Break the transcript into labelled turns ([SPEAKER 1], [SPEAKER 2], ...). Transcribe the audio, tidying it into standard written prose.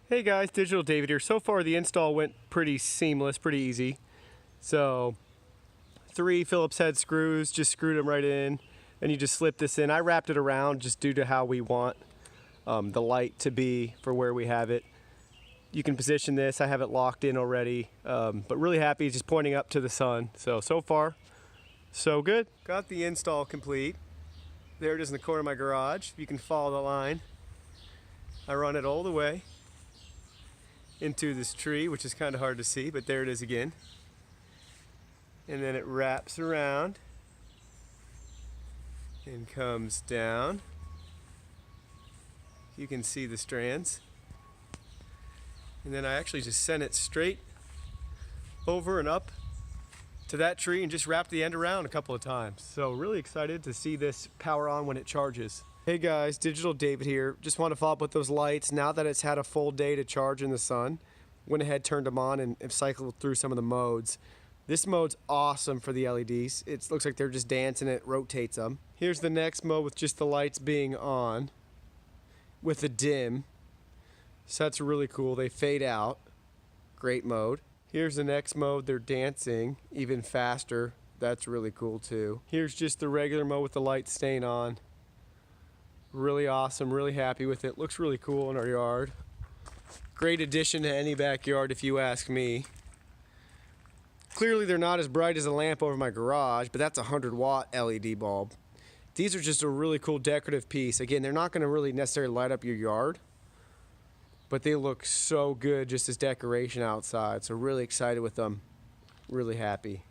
[SPEAKER 1] Hey guys, Digital David here. So far the install went pretty seamless, pretty easy. So 3 Phillips head screws, just screwed them right in, and you just slip this in. I wrapped it around just due to how we want the light to be for where we have it. You can position this, I have it locked in already, but really happy, just pointing up to the sun. So far, so good. Got the install complete. There it is in the corner of my garage. You can follow the line. I run it all the way into this tree, which is kind of hard to see, but there it is again. And then it wraps around and comes down. You can see the strands. And then I actually just sent it straight over and up to that tree and just wrapped the end around a couple of times. So really excited to see this power on when it charges. Hey guys, Digital David here. Just want to follow up with those lights. Now that it's had a full day to charge in the sun, went ahead, turned them on, and cycled through some of the modes. This mode's awesome for the LEDs. It looks like they're just dancing, it rotates them. Here's the next mode with just the lights being on with the dim. So that's really cool. They fade out. Great mode. Here's the next mode. They're dancing even faster. That's really cool too. Here's just the regular mode with the lights staying on. Really awesome, really happy with it. Looks really cool in our yard. Great addition to any backyard if you ask me. Clearly they're not as bright as a lamp over my garage, but that's a 100-watt LED bulb. These are just a really cool decorative piece. Again, they're not going to really necessarily light up your yard, but they look so good just as decoration outside. So really excited with them, really happy.